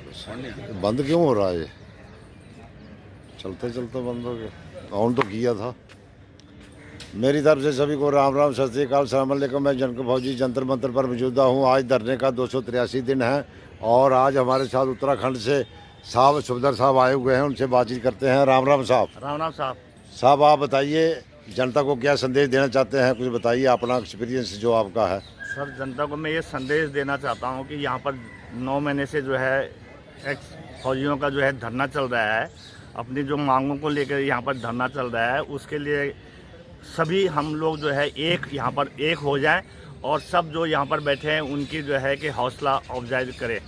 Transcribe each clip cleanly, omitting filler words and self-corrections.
बंद क्यों हो रहा है ये? चलते चलते बंद हो गया। ऑन तो किया था। मेरी तरफ से सभी को राम राम, सत श्री अकाल, सलाम अलैकुम। मैं जनक फौजी जंतर मंतर पर मौजूदा हूँ। आज धरने का 283 दिन है और आज हमारे साथ उत्तराखंड से साहब सुबदर साहब आए हुए हैं। उनसे बातचीत करते हैं। राम राम साहब। राम राम साहब। साहब आप बताइए जनता को क्या संदेश देना चाहते हैं, कुछ बताइए अपना एक्सपीरियंस जो आपका है। सर, जनता को मैं ये संदेश देना चाहता हूँ कि यहाँ पर 9 महीने से जो है एक्स फौजियों का जो है धरना चल रहा है। अपनी जो मांगों को लेकर यहाँ पर धरना चल रहा है, उसके लिए सभी हम लोग जो है यहाँ पर एक हो जाएं और सब जो यहाँ पर बैठे हैं उनकी जो है कि हौसला अफजाई करें।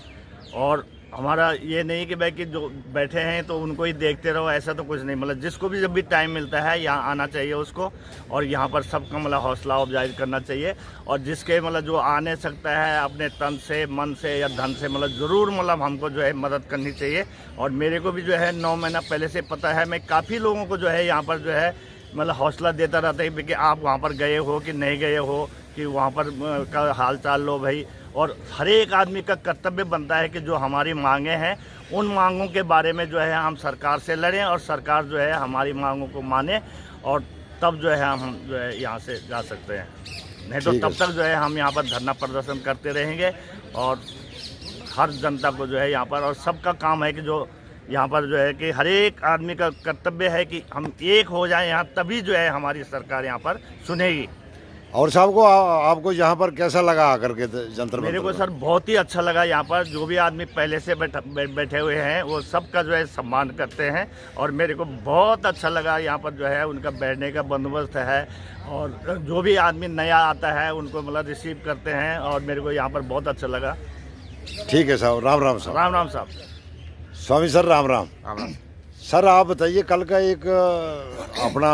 और हमारा ये नहीं कि भाई कि जो बैठे हैं तो उनको ही देखते रहो, ऐसा तो कुछ नहीं। मतलब जिसको भी जब भी टाइम मिलता है यहाँ आना चाहिए उसको, और यहाँ पर सबका मतलब हौसला अफजाई करना चाहिए। और जिसके मतलब जो आ नहीं सकता है अपने तन से, मन से या धन से, मतलब ज़रूर मतलब हमको जो है मदद करनी चाहिए। और मेरे को भी जो है 9 महीना पहले से पता है। मैं काफ़ी लोगों को जो है यहाँ पर जो है मतलब हौसला देता रहता है कि आप वहाँ पर गए हो कि नहीं गए हो, कि वहाँ पर का हाल चाल लो भाई। और हर एक आदमी का कर्तव्य बनता है कि जो हमारी मांगे हैं उन मांगों के बारे में जो है हम सरकार से लड़ें और सरकार जो है हमारी मांगों को माने, और तब जो है हम जो है यहाँ से जा सकते हैं। नहीं तो तब तक जो है हम यहाँ पर धरना प्रदर्शन करते रहेंगे। और हर जनता को जो है यहाँ पर, और सबका काम है कि जो यहाँ पर जो है कि हर एक आदमी का कर्तव्य है कि हम एक हो जाएं यहाँ, तभी जो है हमारी सरकार यहाँ पर सुनेगी। और साहब को आपको यहाँ पर कैसा लगा आकर के जंतर? मेरे को सर बहुत ही अच्छा लगा। यहाँ पर जो भी आदमी पहले से बैठे हुए हैं वो सबका जो है सम्मान करते हैं, और मेरे को बहुत अच्छा लगा। यहाँ पर जो है उनका बैठने का बंदोबस्त है, और जो भी आदमी नया आता है उनको मतलब रिसीव करते हैं, और मेरे को यहाँ पर बहुत अच्छा लगा। ठीक है साहब, राम राम साहब। राम राम साहब। स्वामी सर राम राम। राम राम। सर आप बताइए, कल का एक अपना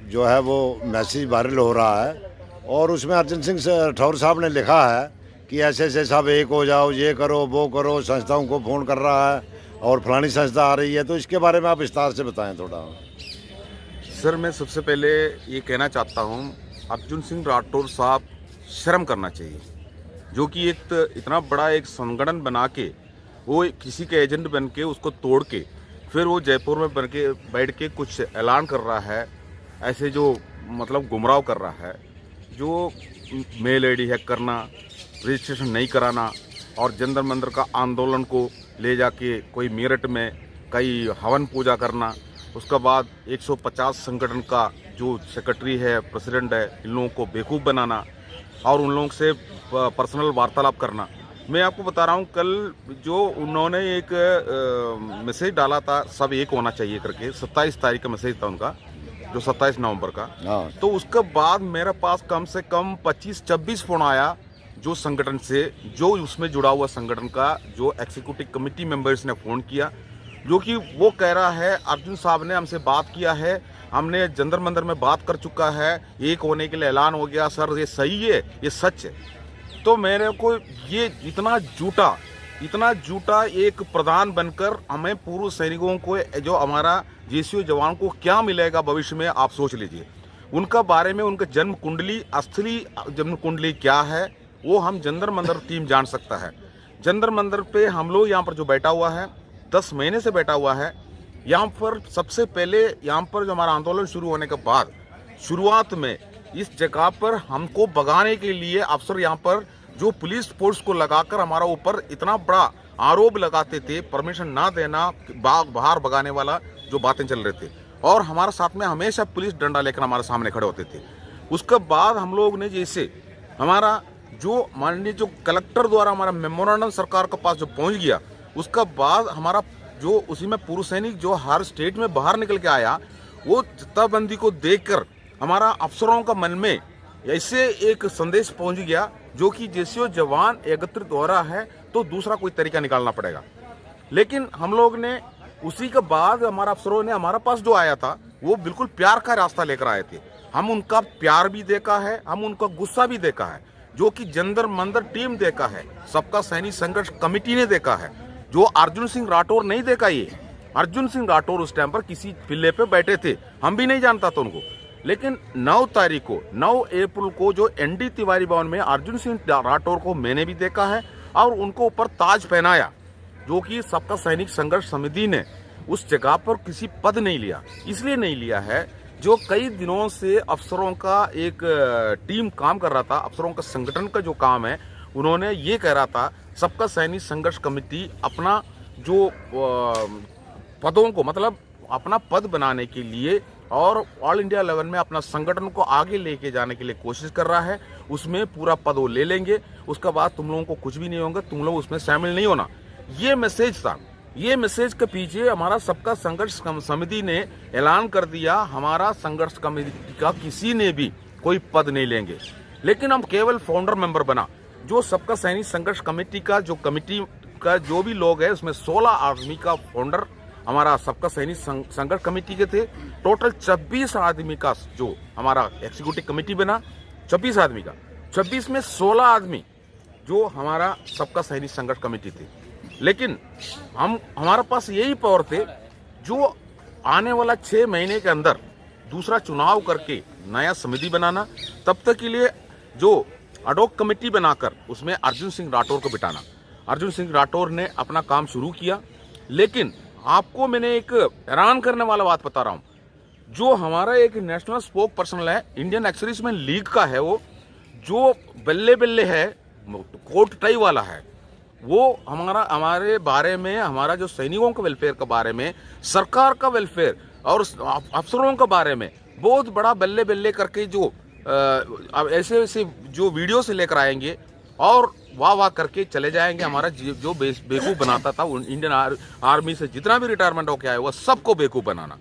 जो है वो मैसेज वायरल हो रहा है और उसमें अर्जुन सिंह राठौर साहब ने लिखा है कि ऐसे ऐसे सब एक हो जाओ, ये करो वो करो, संस्थाओं को फ़ोन कर रहा है और फलानी संस्था आ रही है। तो इसके बारे में आप विस्तार से बताएं थोड़ा। सर, मैं सबसे पहले ये कहना चाहता हूँ, अर्जुन सिंह राठौर साहब शर्म करना चाहिए, जो कि एक इतना बड़ा एक संगठन बना के वो किसी के एजेंट बन के उसको तोड़ के फिर वो जयपुर में बन के बैठ के कुछ ऐलान कर रहा है, ऐसे जो मतलब गुमराह कर रहा है, जो मेल आईडी हैक करना, रजिस्ट्रेशन नहीं कराना और जंतर मंतर का आंदोलन को ले जाके कोई मेरठ में कई हवन पूजा करना, उसके बाद 150 संगठन का जो सेक्रेटरी है, प्रेसिडेंट है, इन लोगों को बेवकूफ़ बनाना और उन लोगों से पर्सनल वार्तालाप करना। मैं आपको बता रहा हूँ, कल जो उन्होंने एक मैसेज डाला था सब एक होना चाहिए करके, 27 तारीख का मैसेज था उनका, जो 27 नवंबर का। तो उसके बाद मेरे पास कम से कम 25-26 फोन आया जो संगठन से, जो उसमें जुड़ा हुआ संगठन का जो एग्जीक्यूटिव कमेटी मेंबर्स ने फ़ोन किया, जो कि वो कह रहा है अर्जुन साहब ने हमसे बात किया है, हमने जंतर मंतर में बात कर चुका है, एक होने के लिए ऐलान हो गया। सर ये सही है, ये सच है। तो मेरे को ये इतना झूठा एक प्रधान बनकर हमें पूर्व सैनिकों को, जो हमारा जेसीओ जवान को क्या मिलेगा भविष्य में, आप सोच लीजिए। उनका बारे में, उनका जन्म कुंडली, असली जन्म कुंडली क्या है वो हम जंतर मंतर टीम जान सकता है। जंतर मंतर पे हम लोग यहाँ पर जो बैठा हुआ है 10 महीने से बैठा हुआ है, यहाँ पर सबसे पहले यहाँ पर जो हमारा आंदोलन शुरू होने के बाद शुरुआत में इस जगह पर हमको भगाने के लिए अफसर यहाँ पर जो पुलिस फोर्स को लगाकर हमारा ऊपर इतना बड़ा आरोप लगाते थे, परमिशन ना देना, बाहर भगाने वाला जो बातें चल रहे थे, और हमारे साथ में हमेशा पुलिस डंडा लेकर हमारे सामने खड़े होते थे। उसके बाद हम लोग ने जैसे हमारा जो माननीय जो कलेक्टर द्वारा हमारा मेमोरेंडम सरकार के पास जो पहुंच गया, उसका बाद हमारा जो उसी में पूर्व सैनिक जो हर स्टेट में बाहर निकल के आया, वो जत्थाबंदी को देखकर हमारा अफसरों का मन में ऐसे एक संदेश पहुंच गया, जो कि जेसीओ जवान एकत्रित हो रहा है तो दूसरा कोई तरीका निकालना पड़ेगा। लेकिन हम लोग ने उसी के बाद हमारा अफसरों ने हमारा पास जो आया था वो बिल्कुल प्यार का रास्ता लेकर आए थे। हम उनका प्यार भी देखा है, हम उनका गुस्सा भी देखा है, जो कि जंतर मंतर टीम देखा है, सबका सैनिक संघर्ष कमेटी ने देखा है, जो अर्जुन सिंह राठौर नहीं देखा। ये अर्जुन सिंह राठौर उस टाइम पर किसी पिल्ले पे बैठे थे, हम भी नहीं जानता था उनको। लेकिन 9 तारीख को 9 अप्रैल को जो एनडी तिवारी भवन में अर्जुन सिंह राठौर को मैंने भी देखा है और उनको ऊपर ताज पहनाया, जो कि सबका सैनिक संघर्ष समिति ने उस जगह पर किसी पद नहीं लिया। इसलिए नहीं लिया है, जो कई दिनों से अफसरों का एक टीम काम कर रहा था, अफसरों का संगठन का जो काम है, उन्होंने ये कह रहा था सबका सैनिक संघर्ष कमेटी अपना जो पदों को, मतलब अपना पद बनाने के लिए और ऑल इंडिया लेवल में अपना संगठन को आगे लेके जाने के लिए कोशिश कर रहा है। उसमें पूरा पद वो ले लेंगे, उसके बाद तुम लोगों को कुछ भी नहीं होगा, तुम लोग उसमें शामिल नहीं होना। ये मैसेज था। ये मैसेज के पीछे हमारा सबका संघर्ष समिति ने ऐलान कर दिया, हमारा संघर्ष कमेटी का किसी ने भी कोई पद नहीं लेंगे। लेकिन हम केवल फाउंडर मेंबर बना। जो सबका सैनिक संघर्ष कमेटी का जो भी लोग है, उसमें 16 आदमी का फाउंडर हमारा सबका सैनिक संघर्ष कमेटी के थे। टोटल 26 आदमी का जो हमारा एग्जीक्यूटिव कमेटी बना, 26 आदमी का, 26 में 16 आदमी जो हमारा सबका सैनिक संघर्ष कमेटी थे। लेकिन हमारे पास यही पावर थे जो आने वाला 6 महीने के अंदर दूसरा चुनाव करके नया समिति बनाना, तब तक के लिए जो अडोक कमेटी बनाकर उसमें अर्जुन सिंह राठौर को बिठाना। अर्जुन सिंह राठौर ने अपना काम शुरू किया। लेकिन आपको मैंने एक हैरान करने वाला बात बता रहा हूं, जो हमारा एक नेशनल स्पोक पर्सन है, इंडियन एक्सर्विसमैन लीग का है, वो जो बल्ले बल्ले है, कोट टाई वाला है, वो हमारे बारे में, हमारा जो सैनिकों के वेलफेयर के बारे में, सरकार का वेलफेयर और अफसरों के बारे में बहुत बड़ा बल्ले बल्ले करके जो ऐसे ऐसे जो वीडियो से लेकर आएंगे और वाह वाह करके चले जाएंगे। हमारा जो बेवकूफ़ बनाता था, इंडियन आर्मी से जितना भी रिटायरमेंट होके आया हुआ सबको बेवकूफ़ बनाना,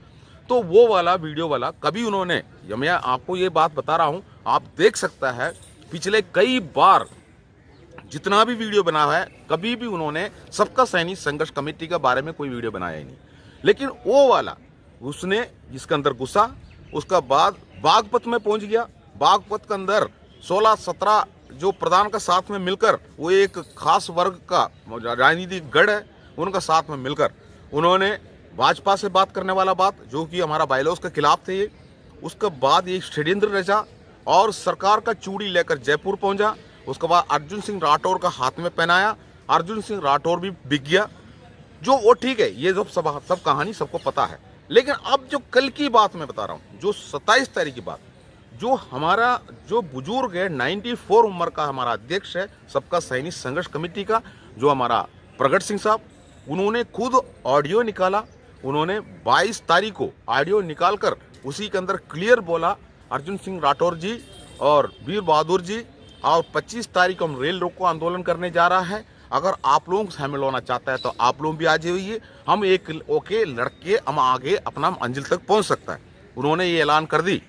तो वो वाला वीडियो वाला कभी उन्होंने, मैं आपको ये बात बता रहा हूँ, आप देख सकता है पिछले कई बार जितना भी वीडियो बना है, कभी भी उन्होंने सबका सैनिक संघर्ष कमेटी के बारे में कोई वीडियो बनाया ही नहीं। लेकिन वो वाला उसने जिसके अंदर घुसा, उसका बाद बागपत में पहुंच गया। बागपत के अंदर 16-17 जो प्रधान का साथ में मिलकर, वो एक खास वर्ग का राजनीतिक गढ़ है, उनका साथ में मिलकर उन्होंने भाजपा से बात करने वाला बात, जो कि हमारा बायलॉज के खिलाफ थे ये। उसके बाद ये षड्यंत्र रचा और सरकार का चूड़ी लेकर जयपुर पहुंचा। उसके बाद अर्जुन सिंह राठौर का हाथ में पहनाया। अर्जुन सिंह राठौर भी बिक गया, जो वो ठीक है, ये सब कहानी सबको पता है। लेकिन अब जो कल की बात मैं बता रहा हूँ, जो 27 तारीख की बात, जो हमारा जो बुजुर्ग है, 94 उम्र का हमारा अध्यक्ष है सबका सैनिक संघर्ष कमेटी का, जो हमारा प्रगट सिंह साहब, उन्होंने खुद ऑडियो निकाला। उन्होंने 22 तारीख को ऑडियो निकालकर उसी के अंदर क्लियर बोला, अर्जुन सिंह राठौर जी और वीर बहादुर जी, और 25 तारीख को हम रेल रोको आंदोलन करने जा रहा है। अगर आप लोग शामिल होना चाहता है तो आप लोग भी आ जाइए, हम एक ओके लड़के हम आगे अपना मंजिल तक पहुंच सकता है। उन्होंने ये ऐलान कर दी।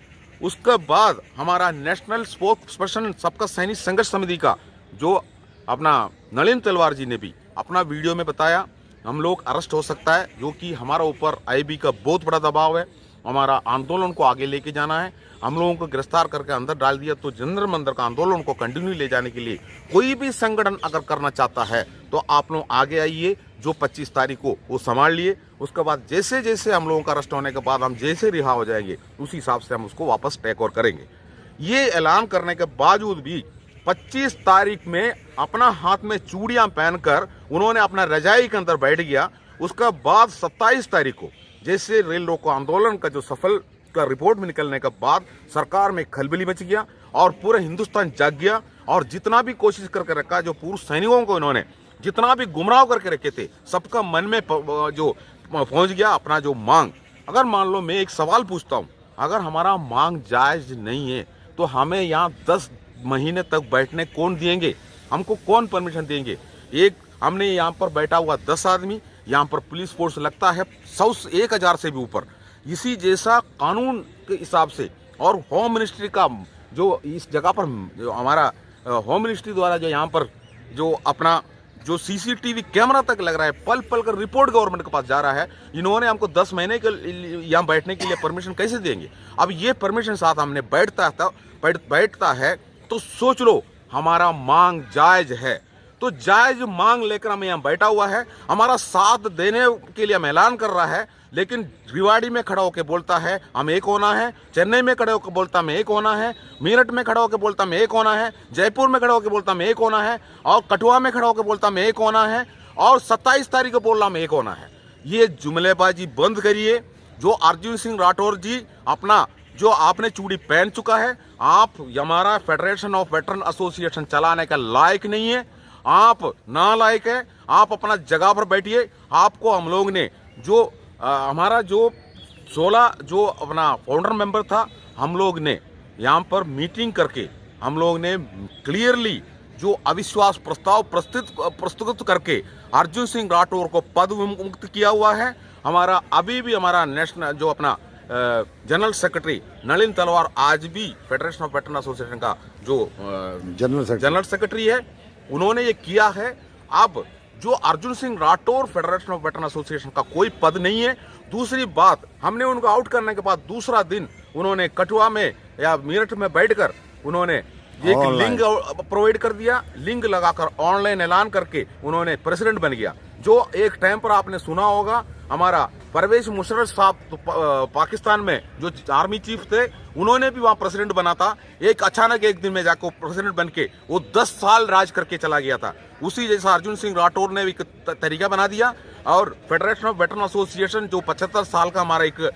उसके बाद हमारा नेशनल स्पोक्स पर्सन सबका सैनिक संघर्ष समिति का जो अपना नलिन तलवार जी ने भी अपना वीडियो में बताया, हम लोग अरेस्ट हो सकता है, जो कि हमारा ऊपर आईबी का बहुत बड़ा दबाव है। हमारा आंदोलन को आगे लेके जाना है, हम लोगों को गिरफ्तार करके अंदर डाल दिया, तो जंतर मंतर का आंदोलन को कंटिन्यू ले जाने के लिए कोई भी संगठन अगर करना चाहता है तो आप लोग आगे आइए। जो 25 तारीख को वो संभाल लिए, उसके बाद जैसे जैसे हम लोगों का अरेस्ट होने के बाद हम जैसे रिहा हो जाएंगे, उसी हिसाब से हम उसको वापस टेक ओवर करेंगे। ये ऐलान करने के बावजूद भी 25 तारीख में अपना हाथ में चूड़ियां पहनकर उन्होंने अपना रजाई के अंदर बैठ गया। उसका बाद 27 तारीख को जैसे रेल रोको आंदोलन का जो सफल का रिपोर्ट में निकलने के बाद सरकार में खलबली मच गया और पूरा हिंदुस्तान जाग गया। और जितना भी कोशिश करके रखा, जो पूर्व सैनिकों को इन्होंने जितना भी गुमराह करके रखे थे, सबका मन में जो पहुंच गया अपना जो मांग। अगर मान लो मैं एक सवाल पूछता हूं, अगर हमारा मांग जायज नहीं है तो हमें यहाँ 10 महीने तक बैठने कौन देंगे? हमको कौन परमिशन देंगे? एक हमने यहाँ पर बैठा हुआ 10 आदमी, यहाँ पर पुलिस फोर्स लगता है 100-1000 से भी ऊपर। इसी जैसा कानून के हिसाब से और होम मिनिस्ट्री का जो इस जगह पर जो हमारा होम मिनिस्ट्री द्वारा जो यहाँ पर जो अपना जो सीसीटीवी कैमरा तक लग रहा है, पल पल कर रिपोर्ट गवर्नमेंट के पास जा रहा है। इन्होंने हमको 10 महीने के यहाँ बैठने के लिए परमिशन कैसे देंगे? अब ये परमिशन साथ हमने बैठता है तो सोच लो हमारा मांग जायज है, तो जायज मांग लेकर हमें यहाँ बैठा हुआ है। हमारा साथ देने के लिए हम ऐलान कर रहा है, लेकिन रिवाड़ी में खड़ा होकर बोलता है हम एक होना है, चेन्नई में खड़े होकर बोलता हमें एक होना है, मेरठ में खड़ा होकर बोलता हमें एक होना है, जयपुर में खड़ा होकर बोलता हमें एक होना है, और कठुआ में खड़ा होकर बोलता हमें एक होना है, और 27 तारीख को बोलना में एक होना है। ये जुमलेबाजी बंद करिए। जो अर्जुन सिंह राठौर जी अपना जो आपने चूड़ी पहन चुका है, आप हमारा फेडरेशन ऑफ वेटरन एसोसिएशन चलाने का लायक नहीं है, आप नालायक है। आप अपना जगह पर बैठिए। आपको हम लोग ने जो हमारा जो 16 जो अपना फाउंडर मेंबर था, हम लोग ने यहाँ पर मीटिंग करके हम लोग ने क्लियरली जो अविश्वास प्रस्ताव प्रस्तुत करके अर्जुन सिंह राठौर को पद मुक्त किया हुआ है। हमारा अभी भी हमारा नेशनल जो अपना जनरल सेक्रेटरी नलिन तलवार आज भी फेडरेशन ऑफ वेटरन एसोसिएशन का जो जनरल सेक्रेटरी है, उन्होंने ये किया है। अब जो Arjun Singh Rathore federation of veteran association का कोई पद नहीं है। दूसरी बात, हमने उनको आउट करने के बाद दूसरा दिन उन्होंने कठुआ में या मेरठ में बैठकर उन्होंने एक लिंक प्रोवाइड कर दिया। लिंक लगाकर ऑनलाइन ऐलान करके उन्होंने प्रेसिडेंट बन गया। जो एक टाइम पर आपने सुना होगा, हमारा परवेज मुशर्रफ साहब तो पाकिस्तान में जो आर्मी चीफ थे, उन्होंने भी वहां प्रेसिडेंट बना था। एक अचानक एक दिन में जाकर प्रेसिडेंट बन के वो 10 साल राज करके चला गया था। उसी जैसा अर्जुन सिंह राठौर ने भी एक तरीका बना दिया और फेडरेशन ऑफ वेटरन एसोसिएशन जो 75 साल का हमारा एक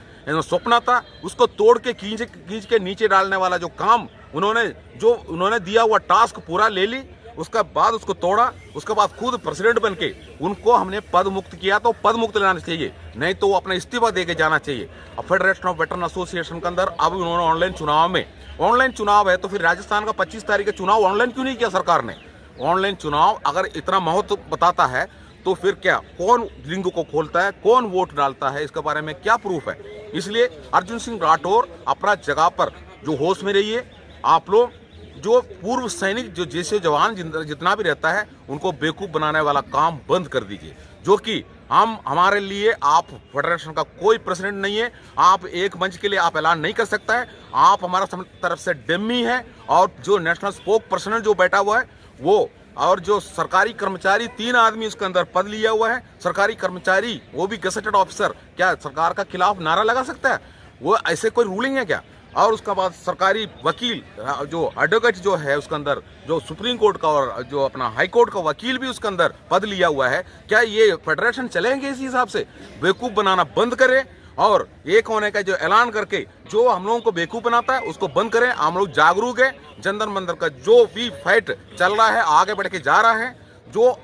सपना था, उसको तोड़ के खींच के नीचे डालने वाला जो काम उन्होंने दिया हुआ टास्क पूरा ले ली। उसका बाद उसको तोड़ा, उसके बाद खुद प्रेसिडेंट बन के उनको हमने पद मुक्त किया। तो पद मुक्त लेना चाहिए, नहीं तो वो अपना इस्तीफा दे के जाना चाहिए। अब फेडरेशन ऑफ वेटरन एसोसिएशन के अंदर अब उन्होंने ऑनलाइन चुनाव है, तो फिर राजस्थान का 25 तारीख का चुनाव ऑनलाइन क्यों नहीं किया सरकार ने? ऑनलाइन चुनाव अगर इतना महत्व बताता है तो फिर क्या, कौन लिंग को खोलता है, कौन वोट डालता है, इसके बारे में क्या प्रूफ है? इसलिए अर्जुन सिंह राठौर अपना जगह पर जो होश में रहिए। आप लोग जो पूर्व सैनिक जो जैसे जवान जितना भी रहता है, उनको बेवकूफ बनाने वाला काम बंद कर दीजिए। जो कि हमारे लिए आप फेडरेशन का कोई प्रेसिडेंट नहीं है। आप एक मंच के लिए आप ऐलान नहीं कर सकता है। आप हमारा तरफ से डम्मी है। और जो नेशनल स्पोक पर्सन जो बैठा हुआ है वो, और जो सरकारी कर्मचारी 3 आदमी उसके अंदर पद लिया हुआ है, सरकारी कर्मचारी वो भी गजेटेड ऑफिसर, क्या सरकार का खिलाफ नारा लगा सकता है? वो ऐसे कोई रूलिंग है क्या? और उसके बाद सरकारी वकील जो एडवोकेट जो है उसके अंदर, जो सुप्रीम कोर्ट का और जो अपना हाई कोर्ट का वकील भी उसके अंदर पद लिया हुआ है। क्या ये फेडरेशन चलेंगे इसी हिसाब से? बेवकूफ बनाना बंद करें और एक होने का जो ऐलान करके जो हम लोगों को बेवकूफ बनाता है उसको बंद करें। हम लोग जागरूक है। जनता मंदिर का जो भी फाइट चल रहा है आगे बढ़ के जा रहा है। जो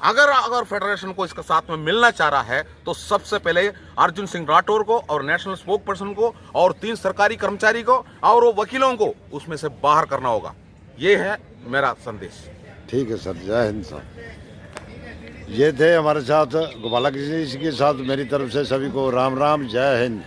अगर फेडरेशन को इसका साथ में मिलना चाह रहा है तो सबसे पहले अर्जुन सिंह राठौर को और नेशनल स्पोक पर्सन को और 3 सरकारी कर्मचारी को और वो वकीलों को उसमें से बाहर करना होगा। ये है मेरा संदेश। ठीक है सर, जय हिंद साहब। ये थे हमारे साथ गोपाला कृष्ण जी के साथ। मेरी तरफ से सभी को राम राम, जय हिंद।